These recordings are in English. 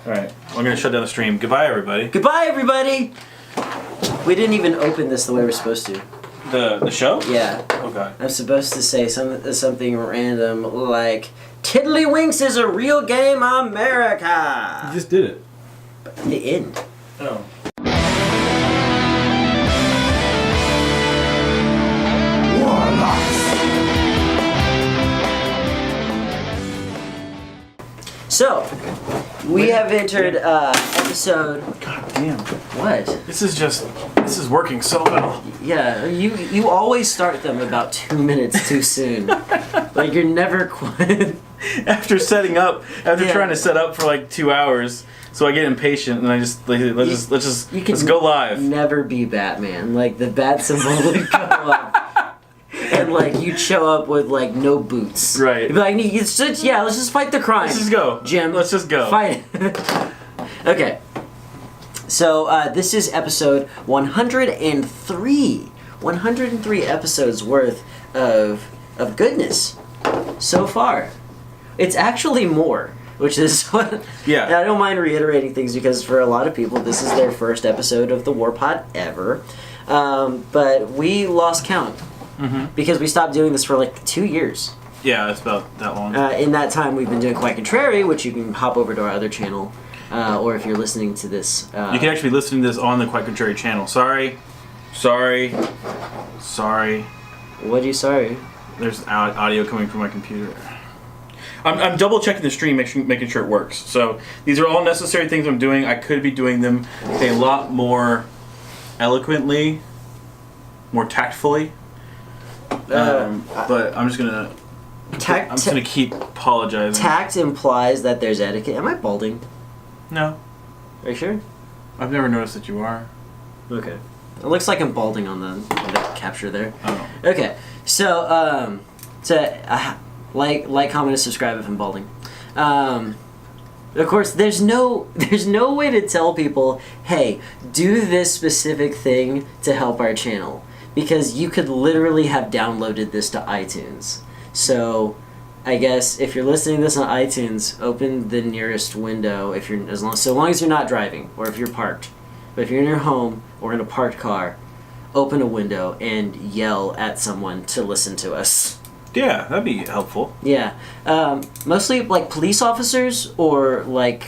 Alright, I'm gonna shut down the stream. Goodbye, everybody. Goodbye, everybody! We didn't even open this the way we're supposed to. The show? Yeah. Oh, God. I'm supposed to say something random like, Tiddlywinks is a real game, America! You just did it. But the end. Oh. Warlocks! So, we have entered episode... God damn. What? This is working so well. Yeah, you always start them about 2 minutes too soon. Like, you're never quite... After trying to set up for like 2 hours, so I get impatient and I just let's go live. Never be Batman. Like, the bat symbol would go up. And like you'd show up with like no boots. Right. You'd be like, let's just fight the crime. Let's just go. Jim. Let's just go. Fight it. Okay. So this is episode 103. 103 episodes worth of goodness so far. It's actually more, which is what... Yeah. And I don't mind reiterating things because for a lot of people this is their first episode of the WarPod ever. But we lost count. Mm-hmm. Because we stopped doing this for like 2 years. Yeah, it's about that long. In that time, we've been doing Quite Contrary, which you can hop over to our other channel, or if you're listening to this... you can actually listen to this on the Quite Contrary channel. Sorry. What are you sorry? There's audio coming from my computer. I'm double checking the stream, making sure it works. So these are all necessary things I'm doing. I could be doing them a lot more eloquently, more tactfully. But I'm just gonna. I'm just gonna keep apologizing. Tact implies that there's etiquette. Am I balding? No. Are you sure? I've never noticed that you are. Okay. It looks like I'm balding on the capture there. Oh. Okay. So like, comment, and subscribe if I'm balding. Of course, there's no way to tell people, hey, do this specific thing to help our channel. Because you could literally have downloaded this to iTunes. So, I guess if you're listening to this on iTunes, open the nearest window so long as you're not driving or if you're parked. But if you're in your home or in a parked car, open a window and yell at someone to listen to us. Yeah, that'd be helpful. Yeah, mostly like police officers or like,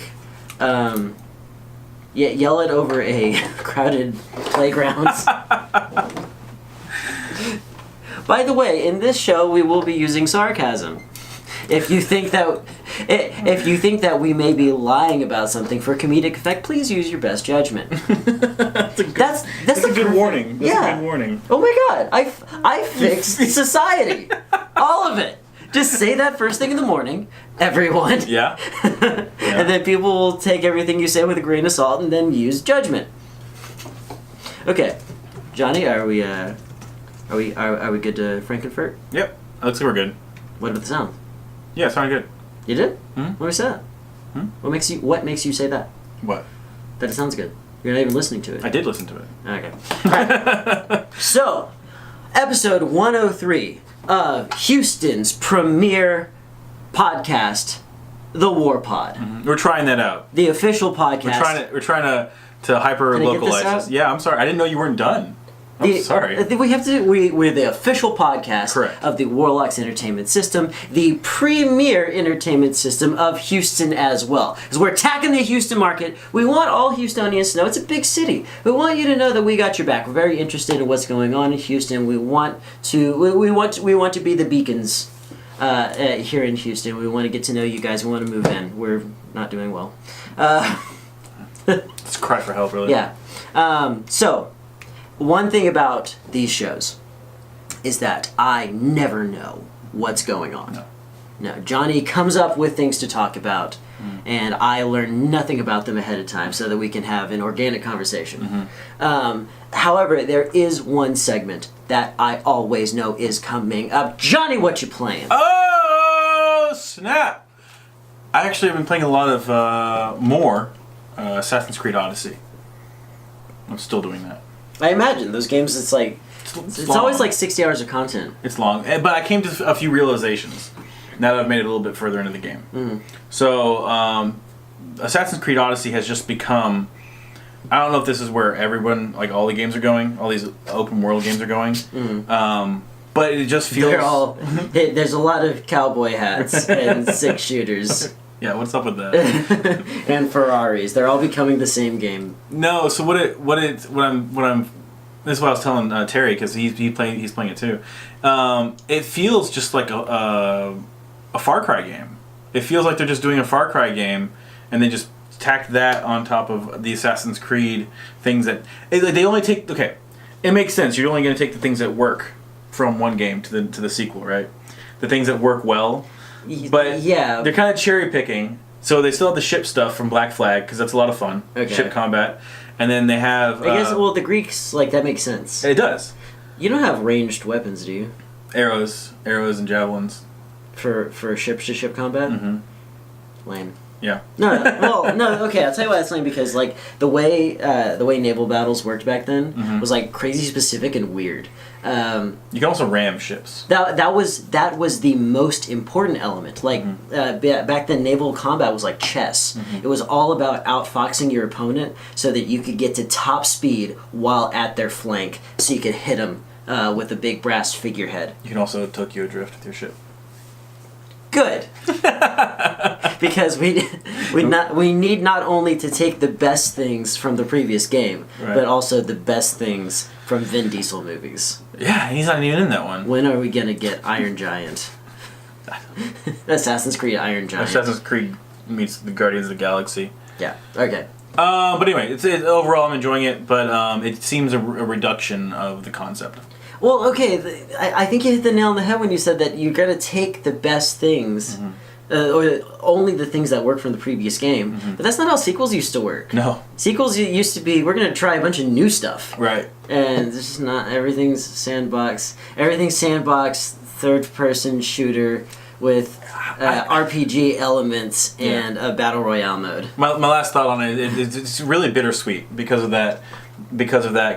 yell it over a crowded playground. By the way, in this show, we will be using sarcasm. If you think that we may be lying about something for comedic effect, please use your best judgment. That's a good warning. That's a good warning. Oh my God, I fixed society, all of it. Just say that first thing in the morning, everyone. Yeah. And then people will take everything you say with a grain of salt and then use judgment. Okay, Johnny, are we good to Frankenfurt? Yep. Looks like we're good. What about the sound? Yeah, it sounded good. You did? Hmm? What makes that? Hmm? What makes you say that? What? That it sounds good. You're not even listening to it. I did listen to it. Okay. Alright. So, episode 103 of Houston's premier podcast, the WarPod. Mm-hmm. We're trying that out. The official podcast. We're trying to hyper localize this. Yeah, I'm sorry. I didn't know you weren't done. I'm sorry. We're the official podcast Correct. of the Warlocks Entertainment System, the premier entertainment system of Houston as well. Because we're attacking the Houston market. We want all Houstonians to know it's a big city. We want you to know that we got your back. We're very interested in what's going on in Houston. We want to be the beacons here in Houston. We want to get to know you guys. We want to move in. We're not doing well. It's a cry for help, really. Yeah. So. One thing about these shows is that I never know what's going on. No, Johnny comes up with things to talk about, and I learn nothing about them ahead of time so that we can have an organic conversation. Mm-hmm. However, there is one segment that I always know is coming up. Johnny, what you playing? Oh, snap! I actually have been playing a lot of Assassin's Creed Odyssey. I'm still doing that. I imagine those games. It's like it's always like 60 hours of content. It's long, but I came to a few realizations now that I've made it a little bit further into the game. Mm. So Assassin's Creed Odyssey has just become. I don't know if this is where everyone, like all the games are going, all these open world games are going. But it just feels. They're all. There's a lot of cowboy hats and 6-shooters. Yeah, what's up with that? And Ferraris. They're all becoming the same game. No, so what I'm. This is what I was telling Terry because he's playing it too. It feels just like a Far Cry game. It feels like they're just doing a Far Cry game, and they just tacked that on top of the Assassin's Creed things that they only take. Okay, it makes sense. You're only going to take the things that work from one game to the sequel, right? The things that work well, but yeah, they're kind of cherry picking. So they still have the ship stuff from Black Flag because that's a lot of fun. Okay. Ship combat, and then they have. I guess the Greeks that makes sense. It does. You don't have ranged weapons, do you? Arrows, and javelins. For ship-to-ship combat? Mm-hmm. Lame. Yeah. No. Okay. I'll tell you why it's lame because the way naval battles worked back then was crazy specific and weird. You can also ram ships. That was the most important element. Back then, naval combat was like chess. It was all about outfoxing your opponent so that you could get to top speed while at their flank, so you could hit them with a big brass figurehead. You can also Tokyo drift with your ship. Good. Because we need not only to take the best things from the previous game, but also the best things from Vin Diesel movies. Yeah, he's not even in that one. When are we gonna get Iron Giant? Assassin's Creed Iron Giant. Assassin's Creed meets the Guardians of the Galaxy. Yeah. Okay. But anyway, overall I'm enjoying it, but it seems a reduction of the concept. Well, okay, I think you hit the nail on the head when you said that you got to take the best things, or only the things that work from the previous game. But that's not how sequels used to work. No. Sequels used to be, we're going to try a bunch of new stuff. Right. And it's just not, everything's sandbox. Everything's sandbox, third-person shooter with RPG elements and a battle royale mode. My last thought on it's really bittersweet because of that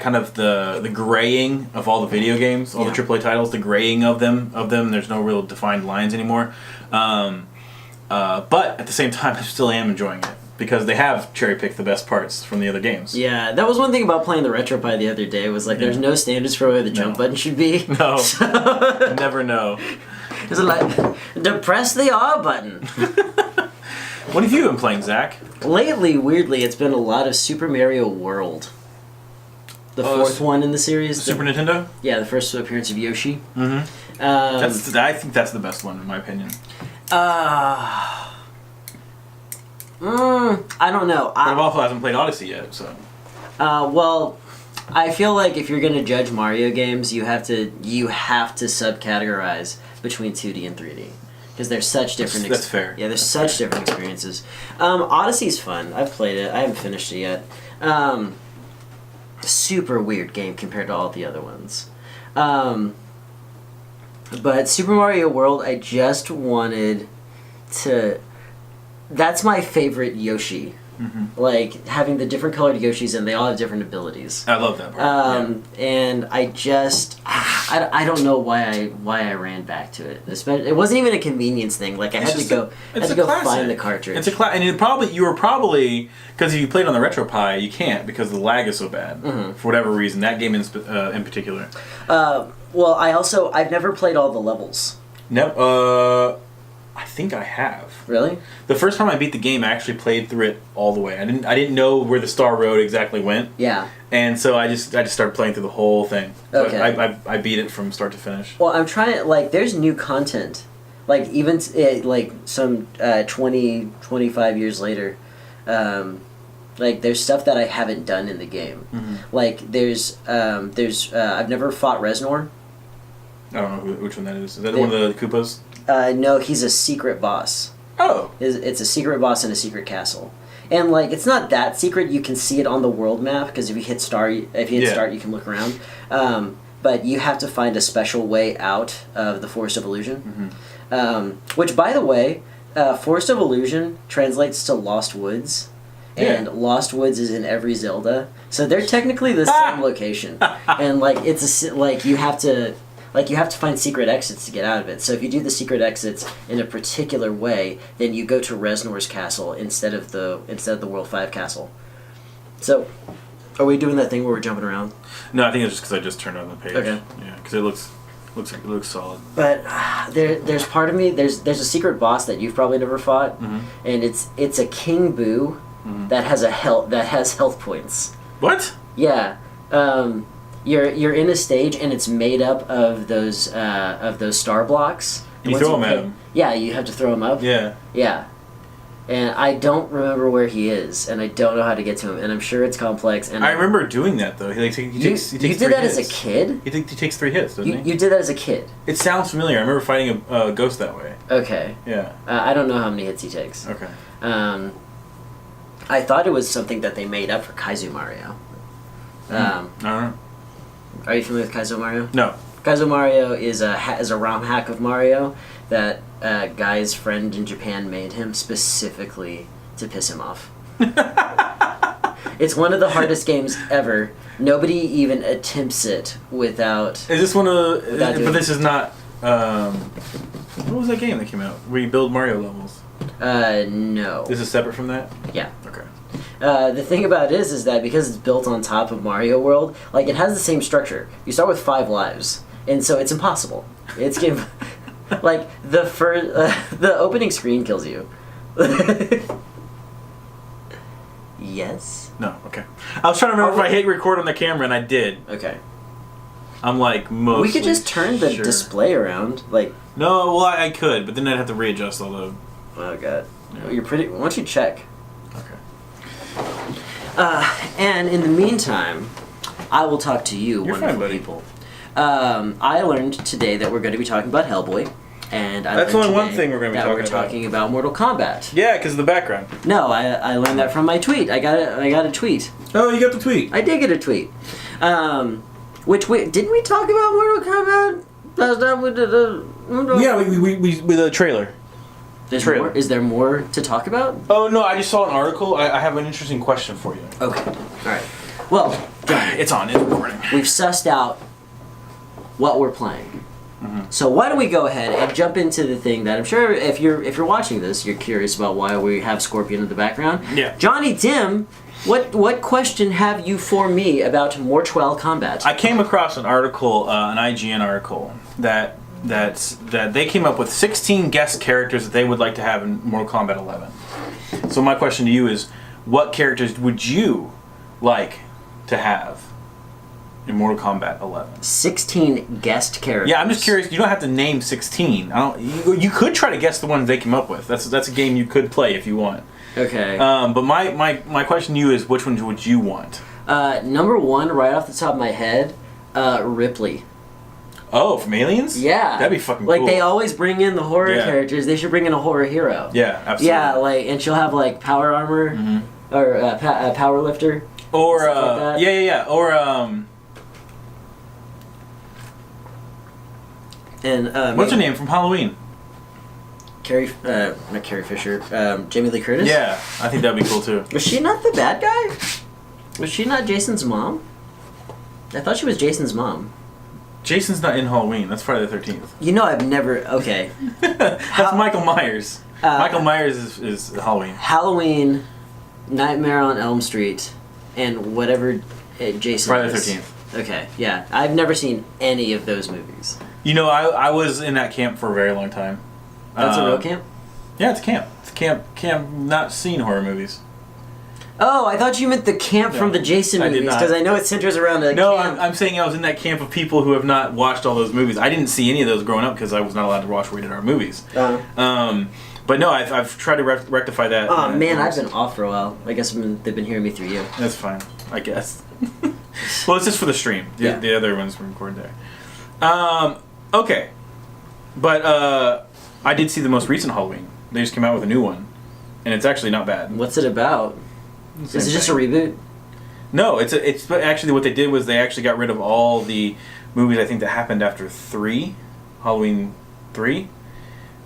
kind of the graying of all the video games, all the AAA titles, the graying of them. There's no real defined lines anymore. But at the same time, I still am enjoying it because they have cherry-picked the best parts from the other games. Yeah, that was one thing about playing the RetroPie the other day, was there's no standards for where the jump button should be. No. Never know. It's depress the R button. What have you been playing, Zach? Lately, weirdly, it's been a lot of Super Mario World. The fourth one in the series. Super Nintendo? Yeah, the first appearance of Yoshi. Mm-hmm. I think that's the best one, in my opinion. I don't know. But I've also hasn't played Odyssey yet, so. Well, I feel like if you're gonna judge Mario games, you have to subcategorize between 2D and 3D. Because they're such different... That's fair. Yeah, there's such different experiences. Odyssey's fun. I've played it. I haven't finished it yet. Super weird game compared to all the other ones. But Super Mario World, I just wanted to... That's my favorite Yoshi. Mm-hmm. Having the different colored Yoshis, and they all have different abilities. I love that part. And I just... I don't know why I ran back to it. It wasn't even a convenience thing. I had to go find the cartridge. It's a and you were probably because if you played on the RetroPie, you can't because the lag is so bad for whatever reason. That game in particular. Well, I've never played all the levels. No. I think I have. Really? The first time I beat the game, I actually played through it all the way. I didn't know where the Star Road exactly went. Yeah. And so I just started playing through the whole thing. Okay. I beat it from start to finish. Well, I'm trying there's new content. Even some 20, 25 years later, there's stuff that I haven't done in the game. Mm-hmm. There's I've never fought Reznor. I don't know which one that is. Is that one of the Koopas? No, he's a secret boss. Oh. It's a secret boss in a secret castle. And it's not that secret. You can see it on the world map because if you hit start, you can look around. But you have to find a special way out of the Forest of Illusion. Mm-hmm. Which, by the way, Forest of Illusion translates to Lost Woods. And Lost Woods is in every Zelda. So they're technically the same location. And it's you have to... like you have to find secret exits to get out of it. So if you do the secret exits in a particular way, then you go to Resnor's castle instead of the World 5 castle. So, are we doing that thing where we're jumping around? No, I think it's just because I just turned on the page. Okay. Yeah, because it looks solid. But there's part of me. There's a secret boss that you've probably never fought, and it's a King Boo that has health points. What? Yeah. You're in a stage and it's made up of those star blocks. And you throw them at him. Yeah, you have to throw them up. Yeah. Yeah. And I don't remember where he is, and I don't know how to get to him, and I'm sure it's complex. And I remember doing that though. He takes you did that as a kid? He takes 3 hits, doesn't he? You did that as a kid. It sounds familiar. I remember fighting a ghost that way. Okay. Yeah. I don't know how many hits he takes. Okay. I thought it was something that they made up for Kaizo Mario. I don't know. Are you familiar with Kaizo Mario? No. Kaizo Mario is a ROM hack of Mario that a guy's friend in Japan made him specifically to piss him off. It's one of the hardest games ever. Nobody even attempts it without... Is this one of the... But this is not... what was that game that came out where you build Mario levels? No. This is separate from that? Yeah. Okay. The thing about it is that because it's built on top of Mario World, like it has the same structure. You start with 5 lives, and so it's impossible. It's like the opening screen kills you. Yes. No. Okay. I was trying to remember if I hit record on the camera, and I did. Okay. I'm like mostly. We could just turn the display around, like. No, well I could, but then I'd have to readjust all the. Oh god. Yeah. You're pretty. Why don't you check? Okay. And in the meantime, I will talk to you, You're wonderful fine, buddy. people. I learned today that we're going to be talking about Hellboy, and That's only one thing we're going to be talking about. We're talking about Mortal Kombat. Yeah, because of the background. No, I learned that from my tweet. I got a tweet. Oh, you got the tweet. I did get a tweet. Didn't we talk about Mortal Kombat last time we did Yeah, we with a trailer. More? Is there more to talk about? Oh no, I just saw an article. I have an interesting question for you. Okay. All right. Well, John, It's recording. we've sussed out what we're playing. So why don't we go ahead and jump into the thing that I'm sure if you're watching this, you're curious about why we have Scorpion in the background. Yeah. Johnny Dim, what question have you for me about Mortal Kombat? I came across an article, an IGN article that they came up with 16 guest characters that they would like to have in Mortal Kombat 11. So my question to you is, what characters would you like to have in Mortal Kombat 11? 16 guest characters. Yeah, I'm just curious. You don't have to name 16. You could try to guess the ones they came up with. That's a game you could play if you want. Okay. But my question to you is, which ones would you want? Number 1, right off the top of my head, Ripley. Oh, from Aliens? Yeah. That'd be fucking like, cool. Like, they always bring in the horror Yeah. characters. They should bring in a horror hero. Yeah, absolutely. Yeah, like, and she'll have, like, power armor, or power lifter. Or, stuff like that. yeah. Or, And, what's her name from Halloween? Not Carrie Fisher, Jamie Lee Curtis? Yeah, I think that'd be cool too. Was she not the bad guy? Was she not Jason's mom? I thought she was Jason's mom. Jason's not in Halloween. That's Friday the 13th. You know, I've never... Okay. That's Michael Myers. Michael Myers is Halloween. Halloween, Nightmare on Elm Street, and whatever Jason Friday the is. 13th. Okay, yeah. I've never seen any of those movies. You know, I was in that camp for a very long time. That's a real camp? Yeah, it's a camp. It's a camp not seen horror movies. Oh, I thought you meant the camp from the Jason I did movies, not. because I know it centers around a No, camp. I'm saying I was in that camp of people who have not watched all those movies. I didn't see any of those growing up because I was not allowed to watch rated R movies. But no, I've tried to rectify that. Oh man, I've been off for a while. I guess they've been hearing me through you. That's fine, I guess. Well, it's just for the stream. The other ones were recorded there. Okay. But I did see the most recent Halloween. They just came out with a new one. And it's actually not bad. What's it about? Is it just a reboot? No, it's actually what they did was they actually got rid of all the movies I think that happened after 3, Halloween 3,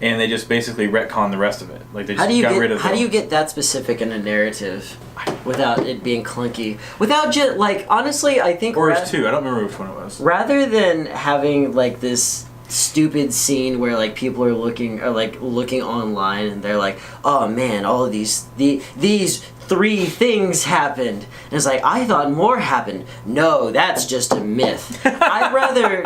and they just basically retconned the rest of it. Like they just got rid of. How do you get that specific in a narrative? I without it being clunky. Without just, like, honestly, I think... Or it's 2. I don't remember which one it was. Rather than having, like, this stupid scene where, like, people are looking online and they're like, oh, man, all of these 3 things happened. And it's like, I thought more happened. No, that's just a myth. I'd rather,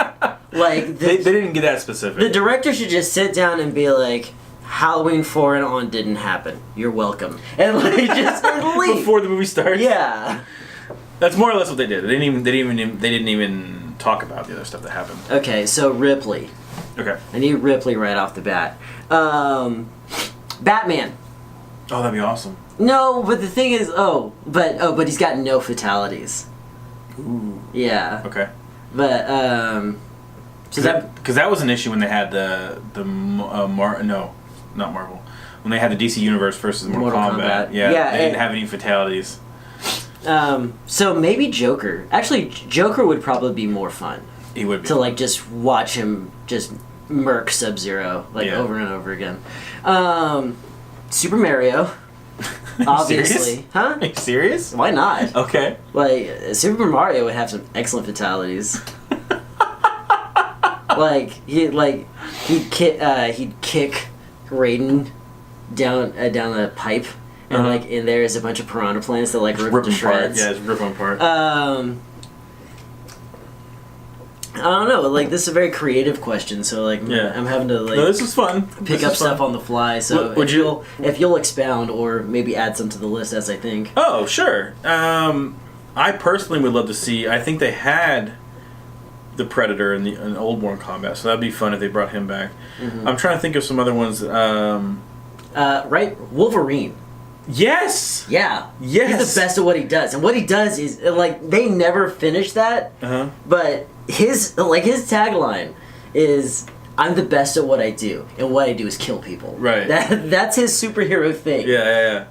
like... They didn't get that specific. The director should just sit down and be like... Halloween 4 and on didn't happen. You're welcome. And like just leave before the movie starts. Yeah, that's more or less what they did. They didn't even talk about the other stuff that happened. Okay, so Ripley. Okay. I need Ripley right off the bat. Batman. Oh, that'd be awesome. No, but the thing is, but he's got no fatalities. Ooh. Yeah. Okay. But because that was an issue when they had not Marvel. When they had the DC Universe versus Mortal Kombat. Yeah, they didn't have any fatalities. So maybe Joker. Actually, Joker would probably be more fun. He would be. To like just watch him just murk Sub-Zero over and over again. Super Mario. Obviously. Serious? Huh? Are you serious? Why not? Okay. Like, Super Mario would have some excellent fatalities. He'd kick Raiden down a pipe, and in there is a bunch of piranha plants that rip him to shreds. Yeah, just rip them apart. I don't know. This is a very creative question, so I'm having to No, this is fun. Pick up stuff on the fly. So if you'll expound or maybe add some to the list as I think. Oh, sure. I personally would love to see. I think they had the Predator in the old Mortal Kombat, so that'd be fun if they brought him back. Mm-hmm. I'm trying to think of some other ones. Right, Wolverine. Yes. Yeah. Yes. He's the best at what he does, and what he does is they never finish that. Uh-huh. But his tagline is, "I'm the best at what I do, and what I do is kill people." Right. That's his superhero thing. Yeah.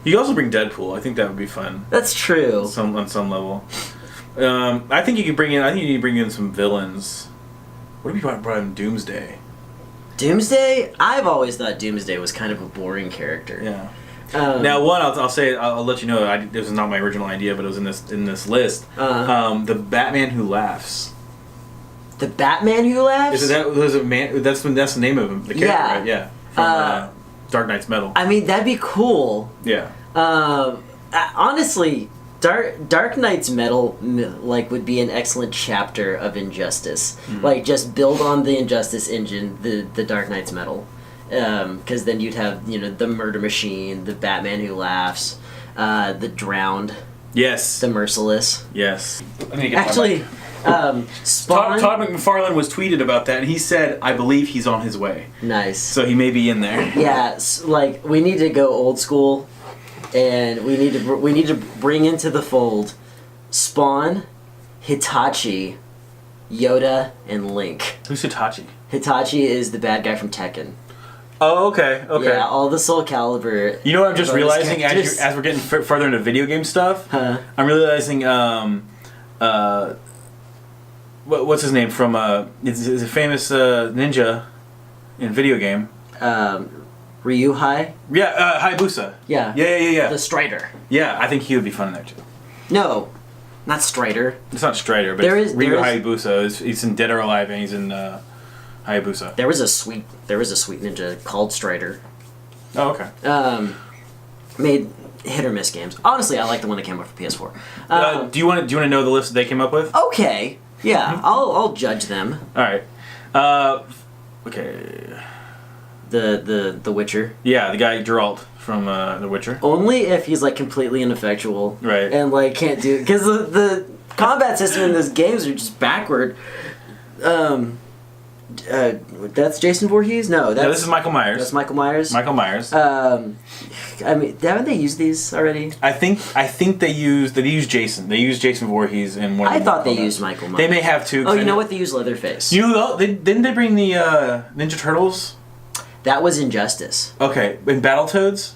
You could also bring Deadpool. I think that would be fun. That's true. On some level. I think you need to bring in some villains. What if you brought in Doomsday? Doomsday? I've always thought Doomsday was kind of a boring character. Yeah. Now, I'll let you know. This is not my original idea, but it was in this list. The Batman Who Laughs. The Batman Who Laughs? That's the name of him. The character, right? Yeah. From Dark Knight's Metal. I mean, that'd be cool. Yeah. Honestly, Dark Knight's Metal would be an excellent chapter of Injustice. Mm-hmm. Just build on the Injustice engine, the Dark Knight's Metal, because then you'd have the Murder Machine, the Batman Who Laughs, the Drowned, yes, the Merciless, yes. Actually, Spawn. Todd McFarlane was tweeted about that, and he said, "I believe he's on his way." Nice. So he may be in there. Yeah, we need to go old school. And we need to bring into the fold Spawn, Hitachi, Yoda, and Link. Who's Hitachi? Hitachi is the bad guy from Tekken. Oh, okay. Yeah, all the Soul Calibur. You know what I'm just realizing as we're getting further into video game stuff? Huh? I'm realizing, what's his name from, is a famous ninja in video game. Ryu Hai? Yeah, Hayabusa. Yeah. Yeah. The Strider. Yeah, I think he would be fun in there too. No, not Strider. It's not Strider, but Ryu Hayabusa. He's in Dead or Alive, and he's in Hayabusa. There was a sweet ninja called Strider. Oh, okay. Made hit or miss games. Honestly, I like the one that came up for PS4. Do you want to know the list that they came up with? Okay. Yeah, I'll judge them. All right. Okay. The Witcher. Yeah, the guy Geralt from The Witcher. Only if he's completely ineffectual, right? And can't do, because the combat system in those games are just backward. That's Jason Voorhees. No, this is Michael Myers. That's Michael Myers. Michael Myers. I mean, haven't they used these already? I think they used Jason. They used Jason Voorhees in one. I thought they used Michael Myers. They may have too. Oh, you know what? They used Leatherface. Didn't they bring the Ninja Turtles? That was Injustice. Okay, in Battletoads?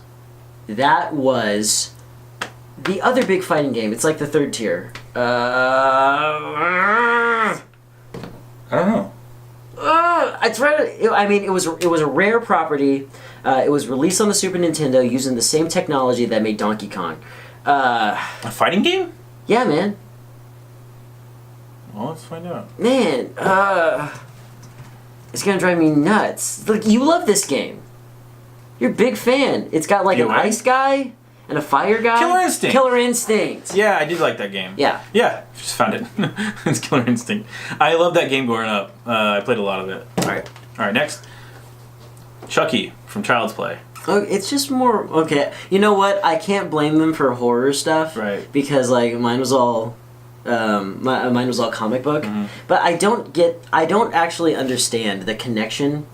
That was the other big fighting game. It's like the third tier. I don't know. It's right. It was a rare property. It was released on the Super Nintendo using the same technology that made Donkey Kong. A fighting game? Yeah, man. Well, let's find out. Man, it's gonna drive me nuts. Look, you love this game. You're a big fan. It's got like an ice guy and a fire guy. Killer Instinct. Killer Instinct. Yeah, I did like that game. Yeah. Yeah, just found it. It's Killer Instinct. I loved that game growing up. I played a lot of it. All right, next. Chucky from Child's Play. Oh, it's just more okay. You know what? I can't blame them for horror stuff, right? Because like mine was all comic book. Mm-hmm. But I don't actually understand the connection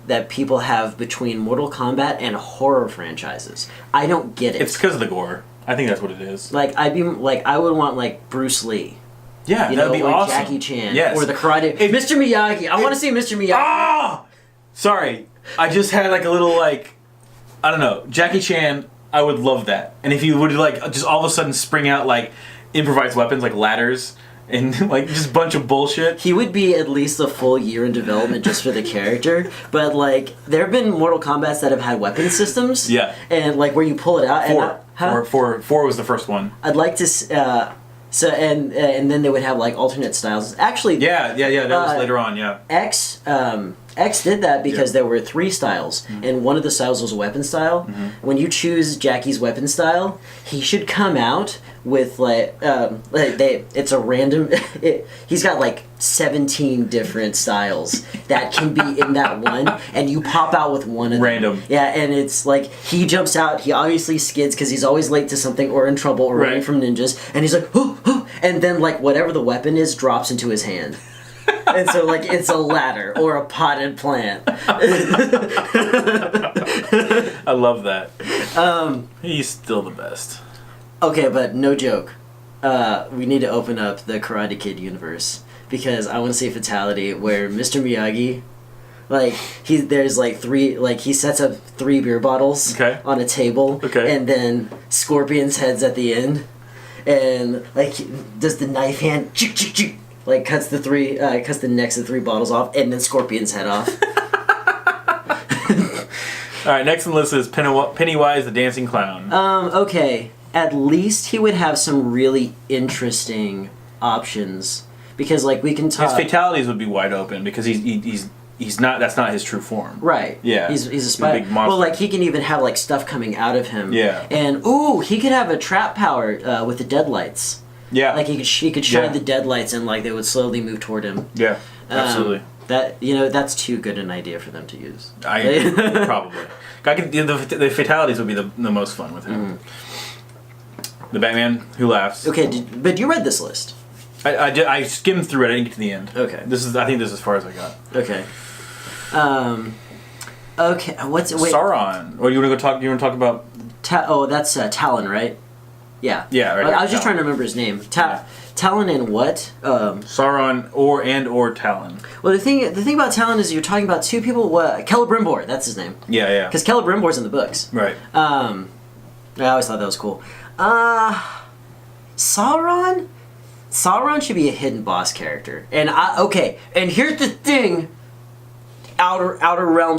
that people have between Mortal Kombat and horror franchises. I don't get it. It's because of the gore. I think that's what it is. Like I would want like Bruce Lee. Yeah, that'd be awesome. Jackie Chan. Yes. Or the karate. Mr. Miyagi. I want to see Mr. Miyagi. Ah! Sorry. I just had like a little like, I don't know, Jackie Chan, I would love that. And if you would like just all of a sudden spring out like improvised weapons like ladders and like just a bunch of bullshit. He would be at least a full year in development just for the character. But like there have been Mortal Kombats that have had weapon systems. Yeah. And like where you pull it out. Four was the first one. I'd like to and then they would have like alternate styles. Actually, yeah. That was later on. Yeah. X did that because there were 3 styles, and one of the styles was a weapon style. When you choose Jackie's weapon style, he should come out with it's a random. He's got like 17 different styles that can be in that one, and you pop out with one of them. Random. Yeah, and it's like he jumps out. He obviously skids because he's always late to something or in trouble or running from ninjas, and he's like, and then like whatever the weapon is drops into his hand. And so, like, it's a ladder or a potted plant. I love that. He's still the best. Okay, but no joke. We need to open up the Karate Kid universe because I want to see a fatality where Mr. Miyagi, like, there's like 3, like, he sets up 3 beer bottles on a table, and then Scorpion's head's at the end, and like does the knife hand. Like cuts the necks of 3 bottles off, and then Scorpion's head off. All right, next on the list is Pennywise the Dancing Clown. Okay, at least he would have some really interesting options because, like, we can talk. His fatalities would be wide open because he's not. That's not his true form. Right. Yeah. He's a spider. Big monster. Well, like he can even have like stuff coming out of him. Yeah. And he could have a trap power with the deadlights. Yeah. Like he could shine the deadlights and like they would slowly move toward him. Yeah. Absolutely. That's too good an idea for them to use. Probably. The fatalities would be the most fun with him. The Batman Who Laughs. Okay, but you read this list. I skimmed through it. I didn't get to the end. Okay. I think this is as far as I got. Okay. Okay. Wait. Sauron. Or you want to talk about? That's Talon, right? Yeah. Yeah. Right. I was just trying to remember his name. Talon and what? Sauron or Talon. Well, the thing about Talon is you're talking about 2 people. Celebrimbor, that's his name. Yeah. Because Celebrimbor's in the books. Right. I always thought that was cool. Sauron should be a hidden boss character. And and here's the thing. NetherRealm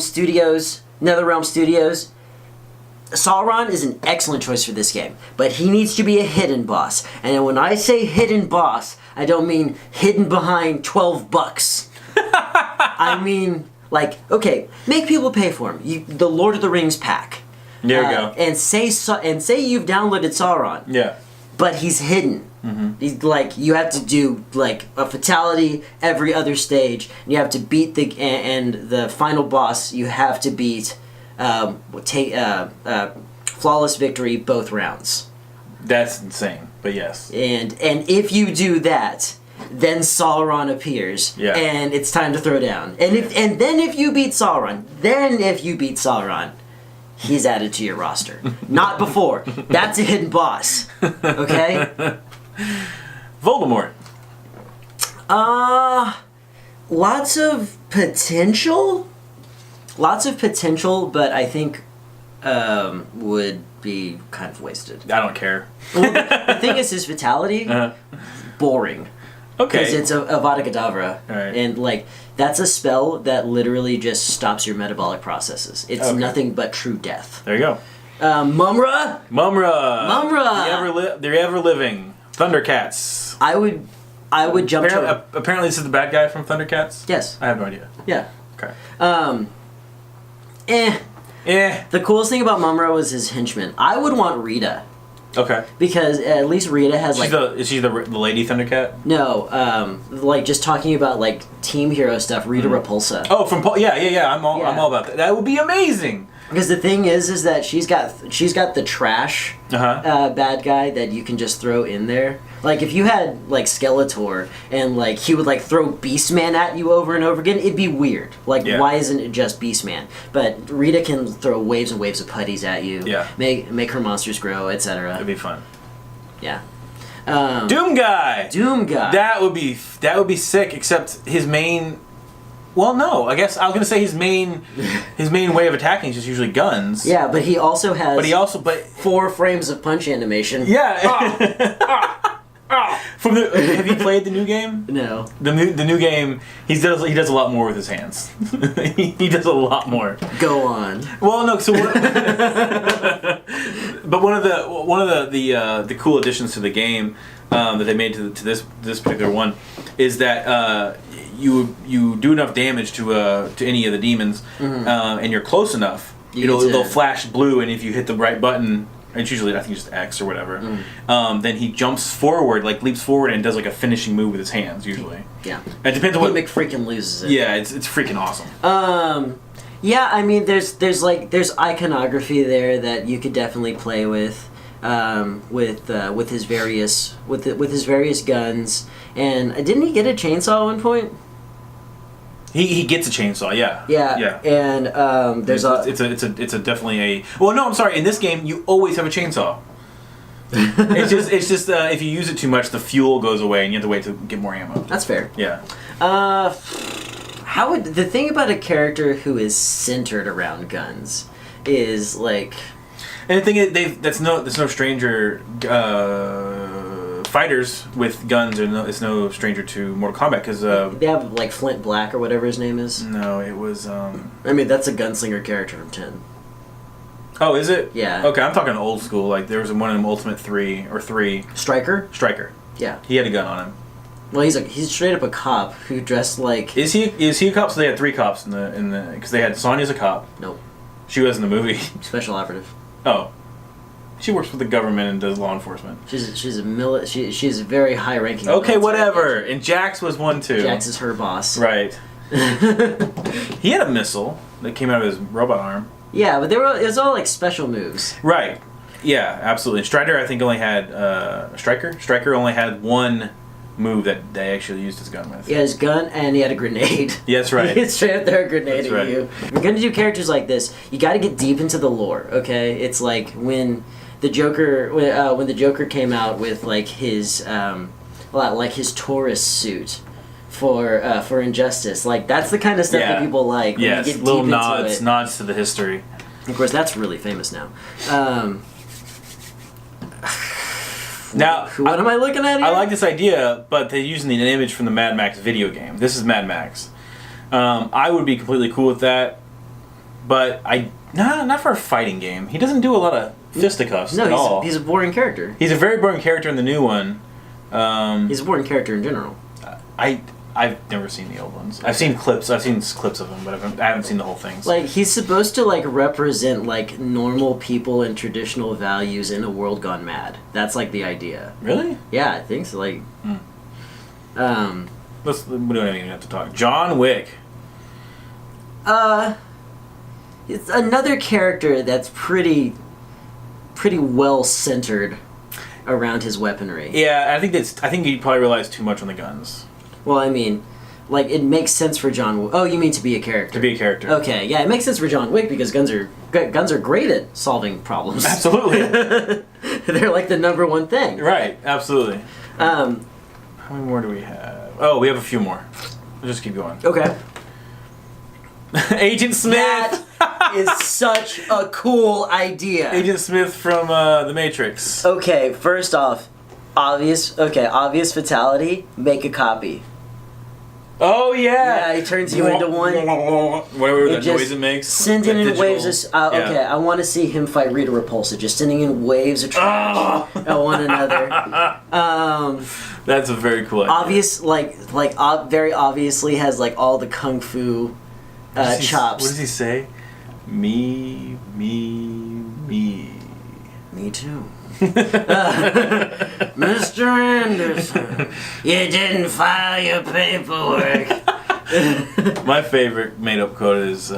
Studios. Sauron is an excellent choice for this game, but he needs to be a hidden boss. And when I say hidden boss, I don't mean hidden behind $12. I mean, like, make people pay for him. The Lord of the Rings pack. There you go. And say you've downloaded Sauron. Yeah. But he's hidden. Mm-hmm. He's like, you have to do like a fatality every other stage. And you have to beat the final boss. You have to beat. Flawless victory both rounds. That's insane, but yes. And if you do that, then Sauron appears, and it's time to throw down. And then if you beat Sauron, he's added to your roster. Not before. That's a hidden boss. Okay? Voldemort. Lots of potential, but I think would be kind of wasted. I don't care. Well, the thing is, his fatality, boring. Okay. Because it's a Avada Kedavra. Right. And, like, that's a spell that literally just stops your metabolic processes. It's nothing but true death. There you go. Mumra. The ever living Thundercats. I would jump to. Apparently, this is the bad guy from Thundercats. Yes. I have no idea. Yeah. Okay. The coolest thing about Mumra was his henchman. I would want Rita. Okay. Because at least Rita has is she the lady Thundercat? No, like just talking about like team hero stuff. Rita Repulsa. Oh, from yeah. I'm all about that. That would be amazing. Because the thing is that she's got the trash bad guy that you can just throw in there. Like if you had like Skeletor and like he would like throw Beastman at you over and over again, it'd be weird. Like why isn't it just Beastman? But Rita can throw waves and waves of putties at you. Yeah. Make her monsters grow, etc. It'd be fun. Yeah. Doom Guy. That would be sick. Except his main. Well, no. I guess I was gonna say his main way of attacking is just usually guns. Yeah, but he also has. But 4 frames of punch animation. Yeah. Have you played the new game? No. The new game, he does a lot more with his hands. he does a lot more. Go on. Well, no. So, but one of the cool additions to the game that they made to this particular one is that you do enough damage to any of the demons, and you're close enough. They'll flash blue, and if you hit the right button. It's usually, I think, just X or whatever. Then he jumps forward, like leaps forward, and does like a finishing move with his hands. Usually, yeah. It depends on what. He freaking loses it. Yeah, it's freaking awesome. Yeah, I mean, there's iconography there that you could definitely play with his various guns. And didn't he get a chainsaw at one point? He gets a chainsaw, yeah. Yeah. And there's it's definitely a. Well, no, I'm sorry. In this game, you always have a chainsaw. it's just if you use it too much, the fuel goes away, and you have to wait to get more ammo. That's fair. Yeah. How would the thing about a character who is centered around guns is like. And the thing is, there's no stranger. Fighters with guns it's no stranger to Mortal Kombat because they have like Flint Black or whatever his name is. No, it was. I mean, that's a gunslinger character from 10. Oh, is it? Yeah. Okay, I'm talking old school. Like there was one in Ultimate 3 or 3. Striker. Yeah. He had a gun on him. Well, he's straight up a cop who dressed like. Is he a cop? So they had 3 cops in the because they had Sonya's a cop. Nope. She was in the movie. Special operative. Oh. She works for the government and does law enforcement. She's a very high ranking. Okay, whatever. And Jax was one too. Jax is her boss. Right. He had a missile that came out of his robot arm. Yeah, but it was all like special moves. Right. Yeah, absolutely. Strider, I think, only had Striker. Striker only had one move that they actually used his gun with. He had his gun and he had a grenade. Yeah, that's right. He hit straight up there a grenade at you. If you're gonna do characters like this, you got to get deep into the lore. Okay, it's like when the Joker came out with like his his Taurus suit for Injustice. Like that's the kind of stuff that people like. When you get little deep nods into it. Nods to the history. Of course, that's really famous now. Now, what am I looking at here? I like this idea, but they're using an image from the Mad Max video game. This is Mad Max. I would be completely cool with that, but not for a fighting game. He doesn't do a lot of fisticuffs at all. He's a boring character. He's a very boring character in the new one. He's a boring character in general. I've never seen the old ones. I've seen clips of him, but I haven't seen the whole thing. So. Like he's supposed to like represent like normal people and traditional values in a world gone mad. That's like the idea. Really? Yeah, I think so. Like, we don't even have to talk. John Wick. It's another character that's pretty well centered around his weaponry. Yeah, I think he probably relies too much on the guns. Well, I mean, like it makes sense for John Wick. Oh, you mean to be a character? To be a character. Okay, yeah, it makes sense for John Wick because guns are great at solving problems. Absolutely. They're like the number one thing. Right. Absolutely. How many more do we have? Oh, we have a few more. We'll just keep going. Okay. Agent Smith. That is such a cool idea. Agent Smith from The Matrix. Okay, first off, obvious fatality, make a copy. Oh yeah. Yeah, he turns you into one. Whatever that noise it makes. Sending in digital, waves of... okay, I want to see him fight Rita Repulsa. Just sending in waves of trash at one another. That's a very cool idea. Very obviously has like all the kung fu chops. What does he say? Me. Me too. Mr. Anderson, you didn't file your paperwork. My favorite made-up quote is,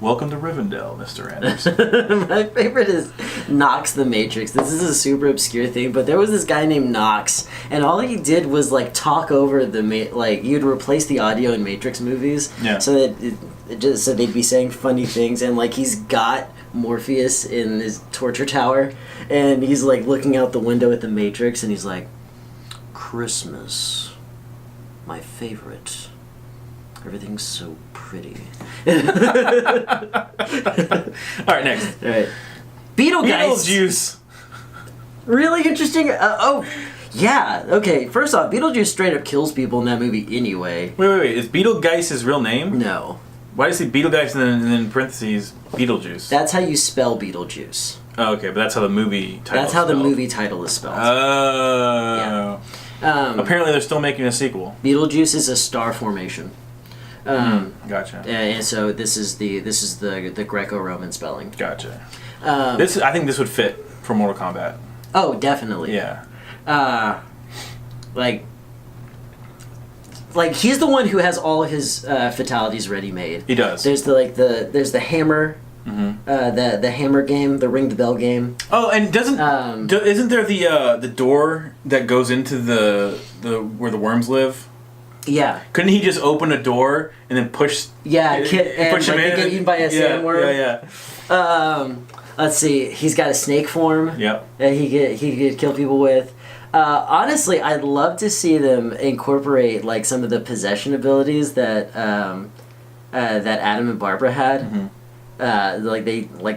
"Welcome to Rivendell, Mr. Anderson." My favorite is Nox the Matrix. This is a super obscure thing, but there was this guy named Nox, and all he did was like talk over the you'd replace the audio in Matrix movies, so that so they'd be saying funny things, and like he's got Morpheus in his torture tower, and he's like looking out the window at the Matrix, and he's like, "Christmas, my favorite. Everything's so pretty." All right, next. All right, Beetlejuice. Really interesting. Yeah. Okay. First off, Beetlejuice straight up kills people in that movie anyway. Wait. Is Beetlejuice his real name? No. Why does he Beetlejuice and then in parentheses Beetlejuice? That's how you spell Beetlejuice. Oh, okay, but that's how the movie title. That's how the movie title is spelled. Oh. Yeah. Apparently, they're still making a sequel. Beetlejuice is a star formation. Gotcha. And so this is the Greco-Roman spelling. Gotcha. I think this would fit for Mortal Kombat. Oh, definitely. Yeah. Like he's the one who has all his fatalities ready made. He does. There's the hammer, the hammer game, the ring the bell game. Oh, and isn't there the door that goes into the where the worms live? Yeah. Couldn't he just open a door and then push? Yeah, push him in. Get eaten by a sandworm. Yeah. Let's see. He's got a snake form. Yep. That he could kill people with. Honestly, I'd love to see them incorporate like some of the possession abilities that that Adam and Barbara had. Mm-hmm.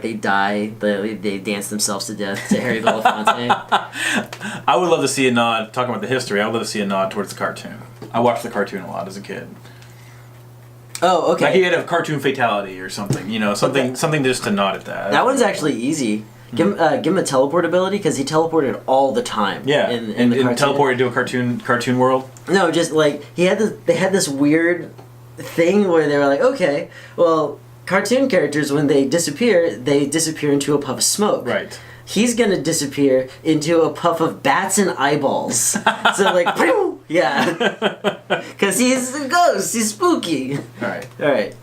They die. They dance themselves to death to Harry Belafonte. I would love to see a nod. Talking about the history, I would love to see a nod towards the cartoon. I watched the cartoon a lot as a kid. Oh, okay. Like he had a cartoon fatality or something. Something just to nod at that. That one's actually easy. Give him a teleport ability because he teleported all the time. Yeah, in the cartoon. Teleported to a cartoon world. No, just like they had this weird thing where they were like, okay, well, cartoon characters when they disappear into a puff of smoke. Right. He's gonna disappear into a puff of bats and eyeballs. So like, yeah, because he's a ghost. He's spooky. All right.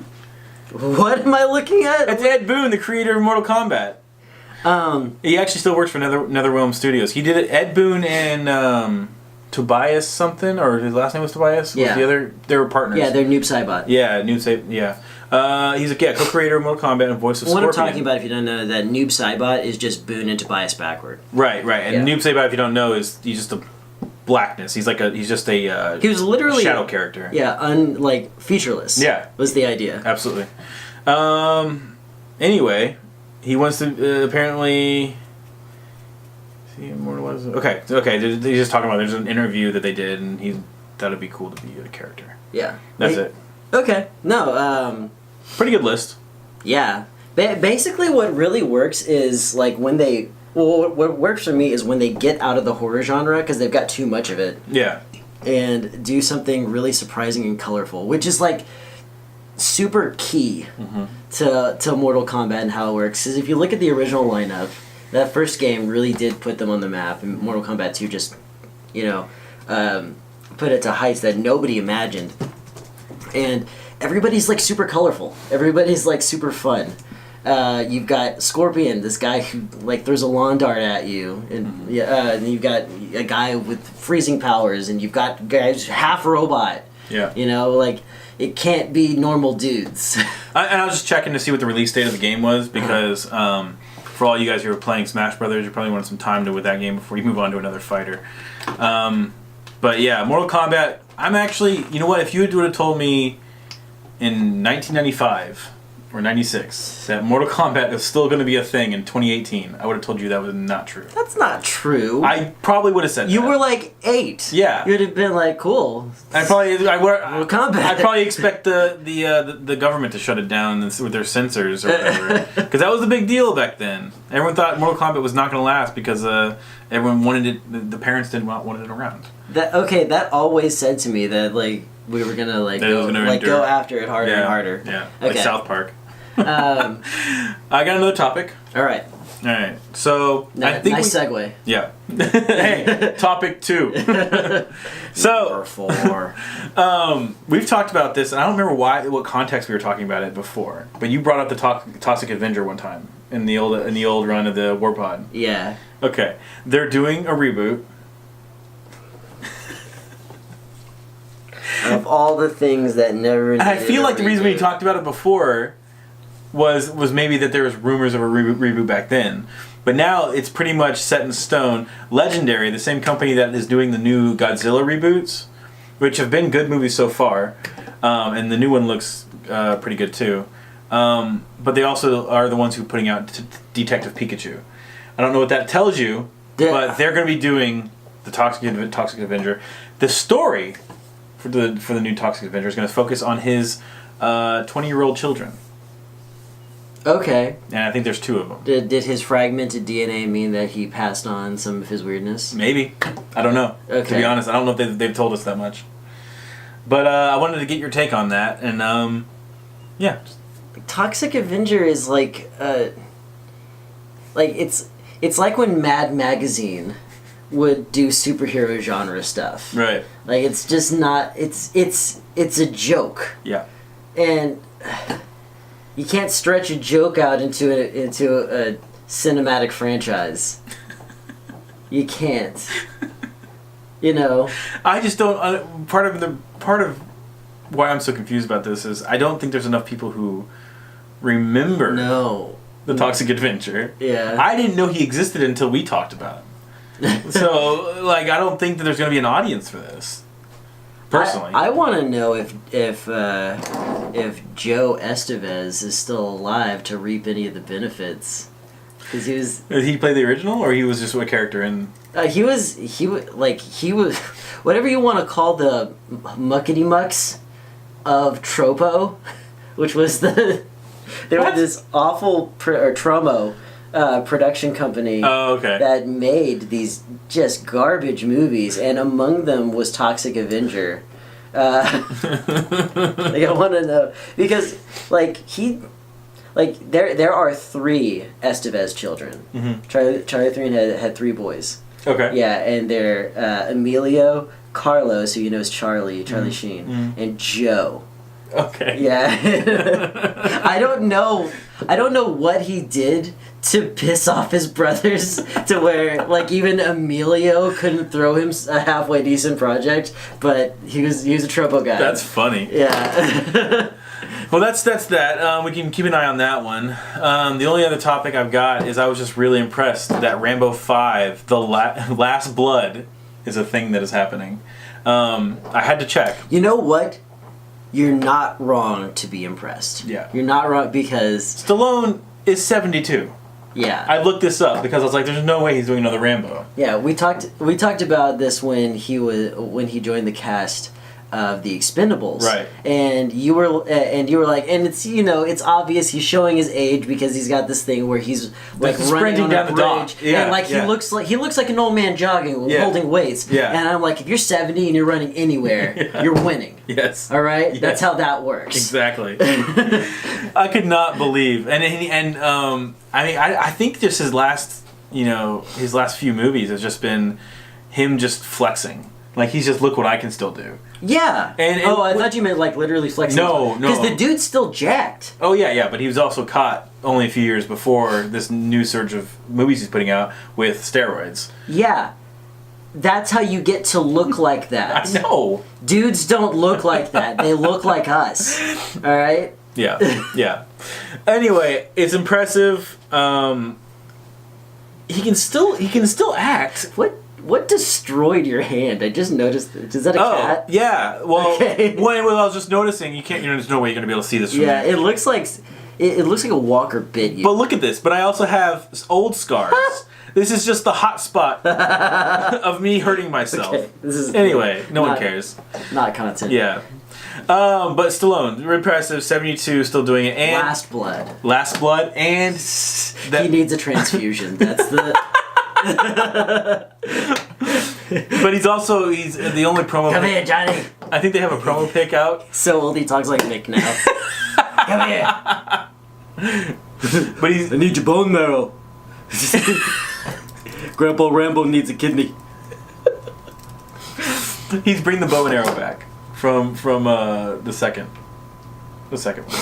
What am I looking at? It's Ed Boon, the creator of Mortal Kombat. He actually still works for NetherRealm Studios. He did it. Ed Boon and Tobias something, or his last name was Tobias. Yeah. They were partners. Yeah, they're Noob Saibot. Yeah, Noob Saibot. Yeah. He's a co-creator of Mortal Kombat and voice of Scorpion. What I'm talking about, if you don't know, that Noob Saibot is just Boon and Tobias backward. Right. And Noob Saibot, if you don't know, he's just a blackness. He's just a he was literally shadow character. Yeah, featureless. Yeah, was the idea. Absolutely. Anyway, he wants to apparently. Immortalize. Okay. He's just talking about. There's an interview that they did, and he thought it'd be cool to be a character. Yeah. That's it. Okay. No. Pretty good list. Yeah. Basically, what really works is like when they. Well, what works for me is when they get out of the horror genre because they've got too much of it. Yeah. And do something really surprising and colorful, which is like super key to Mortal Kombat and how it works. Because if you look at the original lineup, that first game really did put them on the map, and Mortal Kombat 2 just, put it to heights that nobody imagined. And everybody's like super colorful. Everybody's like super fun. You've got Scorpion, this guy who like throws a lawn dart at you, and and you've got a guy with freezing powers, and you've got guys half robot. Yeah. It can't be normal dudes. And I was just checking to see what the release date of the game was because for all you guys who are playing Smash Brothers, you probably want some time with that game before you move on to another fighter. But yeah, Mortal Kombat. I'm actually, you know what? If you would have told me in 1995 or 96 that Mortal Kombat is still going to be a thing in 2018, I would have told you that was not true. That's not true. I probably would have said you that. were like 8. Yeah. You'd have been like, cool. Mortal Kombat. I'd probably expect the government to shut it down with their censors or whatever, because that was a big deal back then. Everyone thought Mortal Kombat was not going to last because everyone wanted it. The parents didn't want it around. That always said to me that like we were gonna go after it harder and harder. Yeah, okay. Like South Park. I got another topic. All right. So I think nice segue. Yeah. Hey, topic 2. So 4. we've talked about this, and I don't remember what context we were talking about it before. But you brought up the Toxic Avenger one time in the old run of the WarPod. Yeah. Okay, they're doing a reboot. Of all the things that never. And I feel like the reason we talked about it before was maybe that there was rumors of a reboot back then, but now it's pretty much set in stone. Legendary, the same company that is doing the new Godzilla reboots, which have been good movies so far, and the new one looks pretty good too. But they also are the ones who are putting out Detective Pikachu. I don't know what that tells you, but they're going to be doing the Toxic Avenger. The story for the new Toxic Avenger is going to focus on his 20-year-old children. Okay. And I think there's 2 of them. Did his fragmented DNA mean that he passed on some of his weirdness? Maybe. I don't know. Okay. To be honest, I don't know if they've told us that much. But I wanted to get your take on that, and yeah. Toxic Avenger is like it's like when Mad Magazine would do superhero genre stuff. Right. Like it's just not. It's a joke. Yeah. And you can't stretch a joke out into a cinematic franchise. You can't. You know. I just don't. Part of why I'm so confused about this is I don't think there's enough people who remember. The Toxic Avenger. Yeah. I didn't know he existed until we talked about him. So, like, I don't think that there's going to be an audience for this. Personally, I want to know if Joe Estevez is still alive to reap any of the benefits, because he was. Did he play the original, or he was just a character in? He was whatever you want to call the muckety mucks of Tropo, which was there was this awful Tromo production company that made these just garbage movies, and among them was Toxic Avenger. I want to know because there are 3 Estevez children. Mm-hmm. Charlie 3 had 3 boys. Okay. Yeah, and they're Emilio, Carlos, who you know is Charlie Sheen, and Joe. Okay. Yeah. I don't know what he did to piss off his brothers to where like even Emilio couldn't throw him a halfway decent project, but he was a Tropo guy. That's funny. Yeah. Well, that's that. We can keep an eye on that one. The only other topic I've got is I was just really impressed that Rambo 5, The Last Blood, is a thing that is happening. I had to check. You know what? You're not wrong to be impressed. Yeah. You're not wrong because Stallone is 72. Yeah. I looked this up because I was like, "There's no way he's doing another Rambo." Yeah, we talked about this when he joined the cast of the Expendables. Right. And you were like, and it's it's obvious he's showing his age because he's got this thing where he's like running on down a the dock. bridge, Yeah, and like he looks like an old man jogging, holding weights. Yeah. And I'm like, if you're 70 and you're running anywhere, you're winning. Yes. All right. Yes. That's how that works. Exactly. I could not believe, and I mean, I think just his last few movies has just been him just flexing. Like he's just look what I can still do. Yeah. And I thought you meant like literally flexing. No. Because the dude's still jacked. Oh yeah, but he was also caught only a few years before this new surge of movies he's putting out with steroids. Yeah. That's how you get to look like that. I know. Dudes don't look like that. They look like us. All right? Yeah. Anyway, it's impressive. He can still act. What destroyed your hand? I just noticed. Is that a cat? Yeah. Well, okay. when I was just noticing, there's no way you're gonna be able to see this from Yeah, me. it looks like It looks like a walker bit you. But look at this. But I also have old scars. This is just the hot spot of me hurting myself. Okay, this is anyway, no one cares. Not content. Yeah. But Stallone, impressive, 72, still doing it. And Last Blood, and he needs a transfusion. That's the. But he's the only promo. Come here, Johnny. I think they have a promo pic out. So old, he talks like Mick now. Come here. But I need your bone marrow. Grandpa Rambo needs a kidney. He's bringing the bow and arrow back from the second one.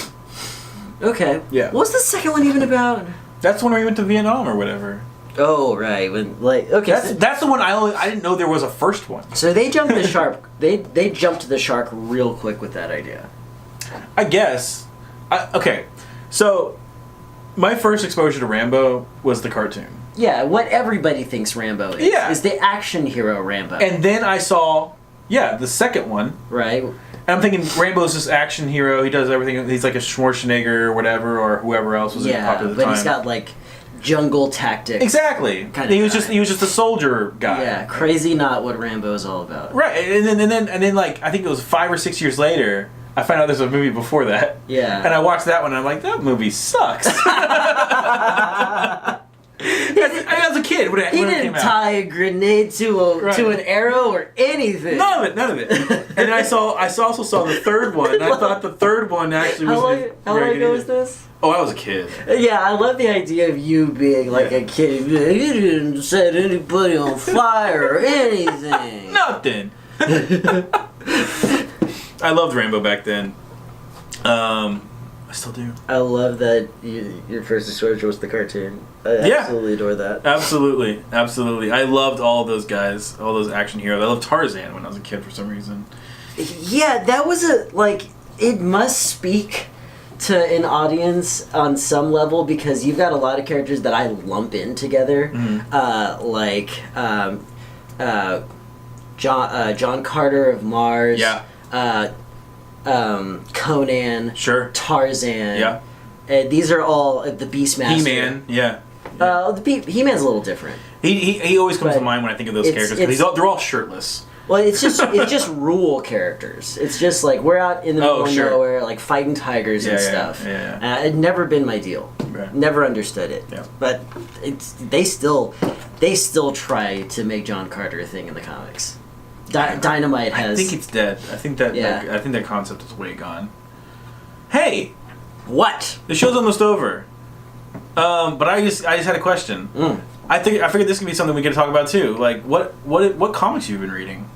Okay. Yeah. What's the second one even about? That's the one where he went to Vietnam or whatever. Oh right, okay. That's the one I didn't know there was a first one. So they jumped the shark. They jumped the shark real quick with that idea. I guess. Okay, so my first exposure to Rambo was the cartoon. Yeah, what everybody thinks Rambo is. Yeah. Is the action hero Rambo. And then I saw, the second one. Right. And I'm thinking Rambo's this action hero. He does everything. He's like a Schwarzenegger or whatever, or whoever else was popular at the time. Yeah, but he's got like jungle tactics. Exactly. He was just a soldier guy. Yeah, crazy not what Rambo is all about. Right, and then like I think it was 5 or 6 years later, I found out there's a movie before that. Yeah. And I watched that one and I'm like, that movie sucks. As a kid, when it he came didn't out. tie a grenade to an arrow or anything. None of it. And then I also saw the third one, and I thought the third one actually was How long ago was this? Oh, I was a kid. Yeah, I love the idea of you being like a kid. You didn't set anybody on fire or anything. Nothing. I loved Rambo back then. I still do. I love that your first exposure was the cartoon. I absolutely adore that. Absolutely. I loved all those guys, all those action heroes. I loved Tarzan when I was a kid for some reason. Yeah, that was it must speak to an audience on some level because you've got a lot of characters that I lump in together, John Carter of Mars. Yeah. Conan. Sure. Tarzan. Yeah. These are all the Beastmaster. He-Man. Yeah. He-Man's a little different. He always comes to mind when I think of those characters because they're all shirtless. Well, it's just rural characters. It's just like we're out in the middle of nowhere, like fighting tigers and stuff. Yeah. It'd never been my deal. Right. Never understood it. Yeah. But they still try to make John Carter a thing in the comics. Dynamite has. I think it's dead. I think that concept is way gone. Hey, what? The show's almost over. But I just had a question. I figured this could be something we could talk about too. Like, what comics you've been reading?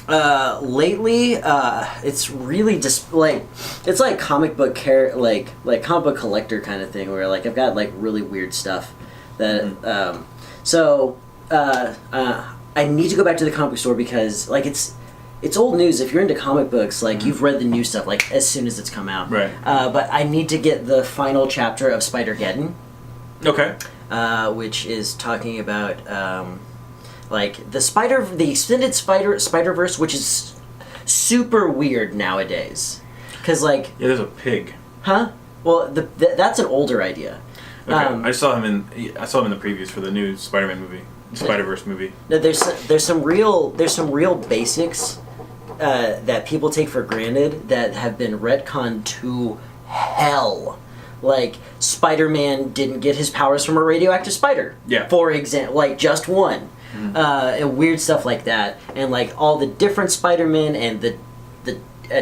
Lately, it's really just it's like comic book like comic book collector kind of thing where like I've got like really weird stuff that I need to go back to the comic store because like it's old news. If you're into comic books, like you've read the new stuff like as soon as it's come out. Right. But I need to get the final chapter of Spider-Geddon. Okay. Which is talking about like the extended Spider-Verse, which is super weird nowadays. Cause like there's a pig. Huh? Well, that's an older idea. Okay. I saw him in the previews for the new Spider-Man movie, Spider-Verse movie. No, there's some real basics that people take for granted that have been retconned to hell. Like, Spider-Man didn't get his powers from a radioactive spider. Yeah. For example, like, just one. And weird stuff like that. And, like, all the different Spider-Men and the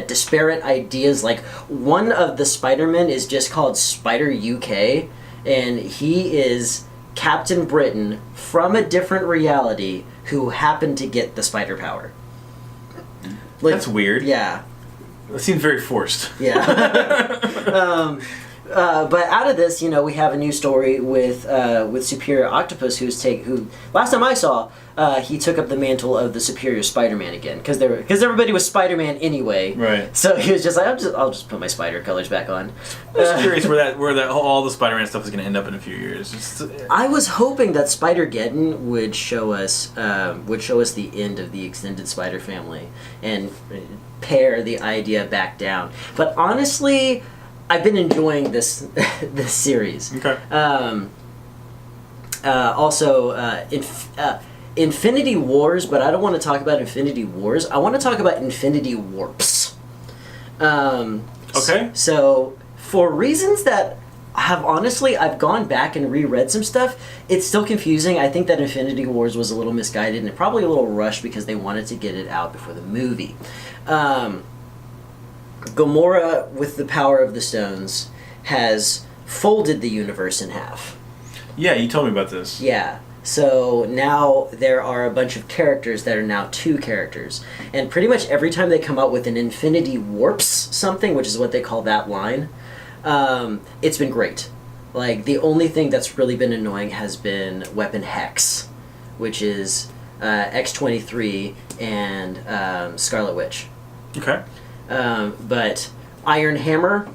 disparate ideas. Like, one of the Spider-Men is just called Spider UK. And he is Captain Britain from a different reality who happened to get the spider power. Like, that's weird. Yeah. That seems very forced. Yeah. But out of this, we have a new story with Superior Octopus, who last time I saw, he took up the mantle of the Superior Spider-Man again because everybody was Spider-Man anyway. Right. So he was just like, I'll just put my spider colors back on. I was curious where that all the Spider-Man stuff is going to end up in a few years. I was hoping that Spider-Geddon would show us the end of the extended Spider family and pare the idea back down. But honestly, I've been enjoying this this series. Okay. Also, Infinity Wars, but I don't want to talk about Infinity Wars. I want to talk about Infinity Warps. Okay. So, for reasons that I've gone back and reread some stuff. It's still confusing. I think that Infinity Wars was a little misguided and probably a little rushed because they wanted to get it out before the movie. Gamora, with the power of the stones, has folded the universe in half. Yeah, you told me about this. Yeah. So now there are a bunch of characters that are now 2 characters. And pretty much every time they come out with an Infinity Warps something, which is what they call that line, it's been great. Like, the only thing that's really been annoying has been Weapon Hex, which is X-23 and Scarlet Witch. Okay. But Iron Hammer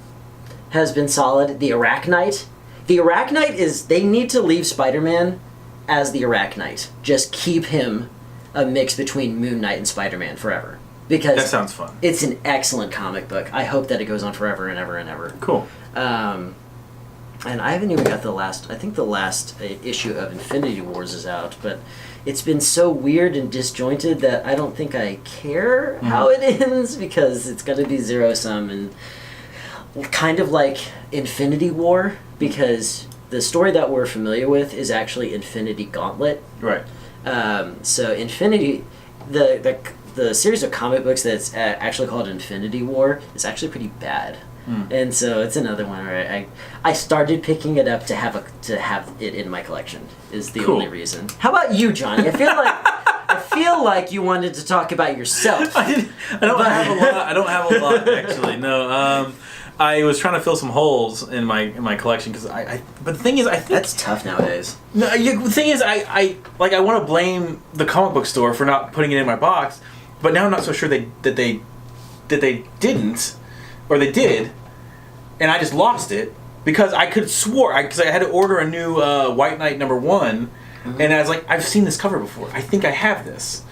has been solid. The Arachnite. The Arachnite is... They need to leave Spider-Man as the Arachnite. Just keep him a mix between Moon Knight and Spider-Man forever. Because that sounds fun. It's an excellent comic book. I hope that it goes on forever and ever and ever. Cool. And I haven't even got the last... I think the last issue of Infinity Wars is out, but it's been so weird and disjointed that I don't think I care how it ends, because it's going to be zero-sum and kind of like Infinity War, because the story that we're familiar with is actually Infinity Gauntlet. Right. So Infinity... The series of comic books that's actually called Infinity War is actually pretty bad. And so it's another one where I started picking it up to have it in my collection is the only reason. How about you, Johnny? I feel like you wanted to talk about yourself. I don't have a lot actually. No. I was trying to fill some holes in my collection because but the thing is, I think that's tough nowadays. No, the thing is, I want to blame the comic book store for not putting it in my box, but now I'm not so sure that they didn't, or they did, and I just lost it because I could swore because I had to order a new White Knight #1, and I was like, I've seen this cover before. I think I have this,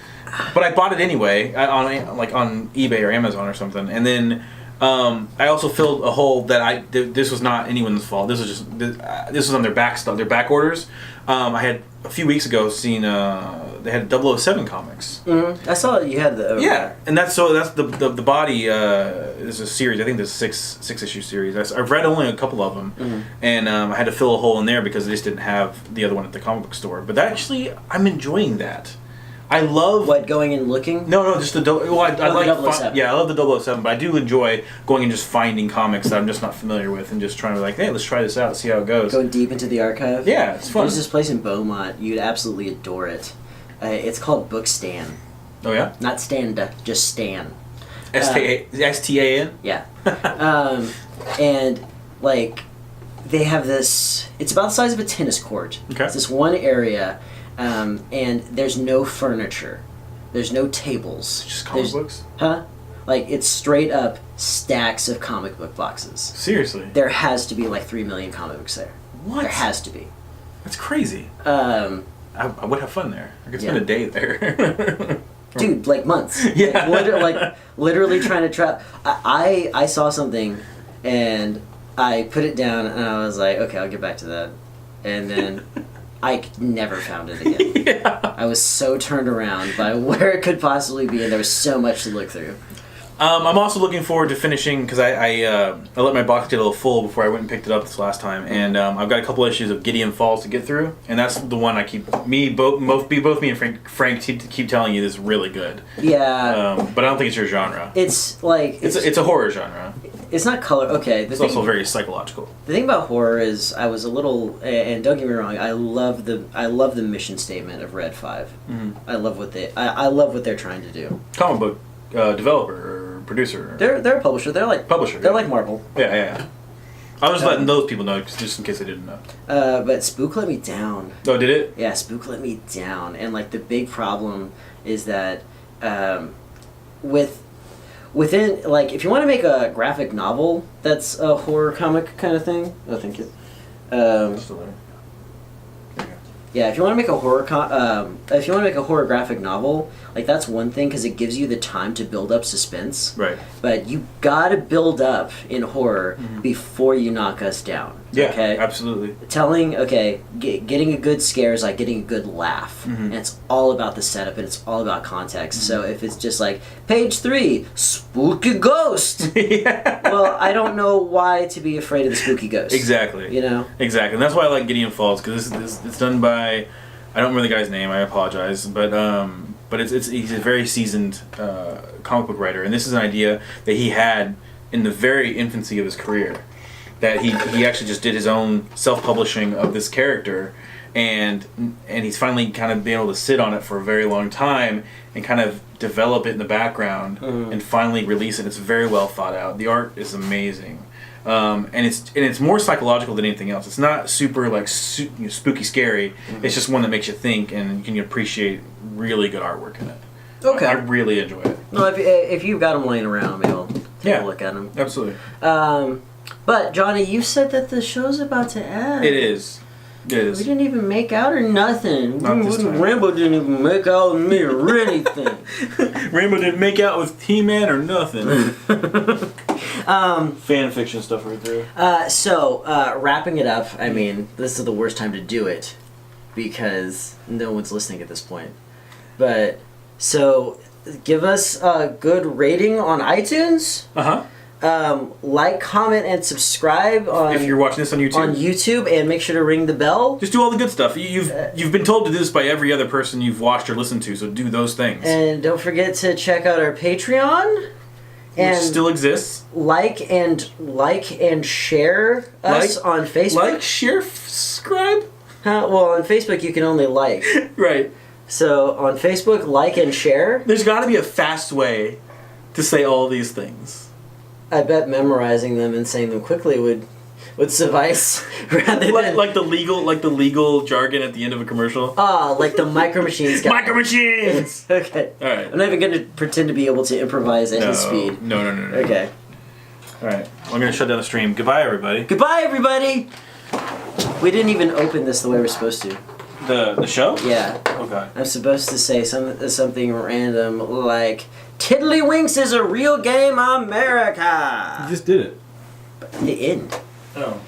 but I bought it anyway on eBay or Amazon or something, and then. I also filled a hole that this was not anyone's fault. This was just this was on their back stuff, their back orders. I had a few weeks ago seen they had 007 comics. I saw you had the and that's the body is a series. I think there's a six issue series. I've read only a couple of them, and I had to fill a hole in there because they just didn't have the other one at the comic book store. But actually, I'm enjoying that. I love going and looking. No, just the I like 007. I love the 007, but I do enjoy going and just finding comics that I'm just not familiar with and just trying to be like, hey, let's try this out, see how it goes. Going deep into the archive. Yeah, it's fun. There's this place in Beaumont. You'd absolutely adore it. It's called Book Stan. Oh yeah. Not Stand, just Stan. STAN. Yeah. And like they have this. It's about the size of a tennis court. Okay. It's this one area. And there's no furniture. There's no tables. Just comic books? Huh? Like, it's straight up stacks of comic book boxes. Seriously? There has to be like 3 million comic books there. What? There has to be. That's crazy. I would have fun there. I could spend a day there. Dude, like months. Yeah. Literally trying to trap. I saw something and I put it down and I was like, okay, I'll get back to that. And then... I never found it again. Yeah. I was so turned around by where it could possibly be, and there was so much to look through. I'm also looking forward to finishing because I let my box get a little full before I went and picked it up this last time, and I've got a couple issues of Gideon Falls to get through, and that's the one I keep both me and Frank keep telling you this is really good. Yeah. But I don't think it's your genre. It's like it's a horror genre. It's not color. Okay. It's also very psychological. The thing about horror is I was a little, and don't get me wrong, I love the mission statement of Red 5. I love what they're trying to do. Comic book developer or producer. They're a publisher. They're like publisher. They're like Marvel. Yeah. I was letting those people know just in case they didn't know. But Spook let me down. Oh, did it? Yeah, Spook let me down, and like the big problem is that within, like, if you want to make a graphic novel that's a horror comic kind of thing... Oh, thank you. Yeah, if you want to make a if you want to make a horror graphic novel, like that's one thing because it gives you the time to build up suspense. Right. But you gotta build up in horror before you knock us down. Yeah, okay? absolutely. Getting a good scare is like getting a good laugh, and it's all about the setup and it's all about context. So if it's just like page 3, spooky ghost. Yeah. Well, I don't know why to be afraid of the spooky ghost. Exactly. You know. Exactly, and that's why I like Gideon Falls because it's done by I don't remember the guy's name. I apologize, but he's a very seasoned comic book writer, and this is an idea that he had in the very infancy of his career. That he actually just did his own self-publishing of this character, and he's finally kind of been able to sit on it for a very long time and kind of develop it in the background and finally release it. It's very well thought out. The art is amazing, and it's more psychological than anything else. It's not super like spooky scary. It's just one that makes you think and you can appreciate really good artwork in it. Okay, I really enjoy it. No, if you've got them laying around, maybe I'll take a look at them. Absolutely. But Johnny, you said that the show's about to end. It is. It is. We didn't even make out or nothing. Not this time. Rambo didn't even make out with me or anything. Rambo didn't make out with He-Man or nothing. Fan fiction stuff right there. So, wrapping it up, I mean, this is the worst time to do it because no one's listening at this point. But, so, give us a good rating on iTunes. Uh-huh. Like, comment, and subscribe on, if you're watching this on YouTube. And make sure to ring the bell. Just do all the good stuff. You've been told to do this by every other person you've watched or listened to, so do those things. And don't forget to check out our Patreon. Which still exists. Like and share us on Facebook. Like, share, subscribe? Well, on Facebook you can only like. Right. So on Facebook, like and share. There's got to be a fast way to say all these things. I bet memorizing them and saying them quickly would suffice rather than like the legal jargon at the end of a commercial. Like the Micro Machines guy. Micro Machines. Okay. All right. I'm not even going to pretend to be able to improvise at his speed. No. Okay. All right. I'm going to shut down the stream. Goodbye, everybody. Goodbye, everybody. We didn't even open this the way we're supposed to. The show? Yeah. Okay. I'm supposed to say something random like Tiddlywinks is a real game, America. You just did it. But the end. Oh.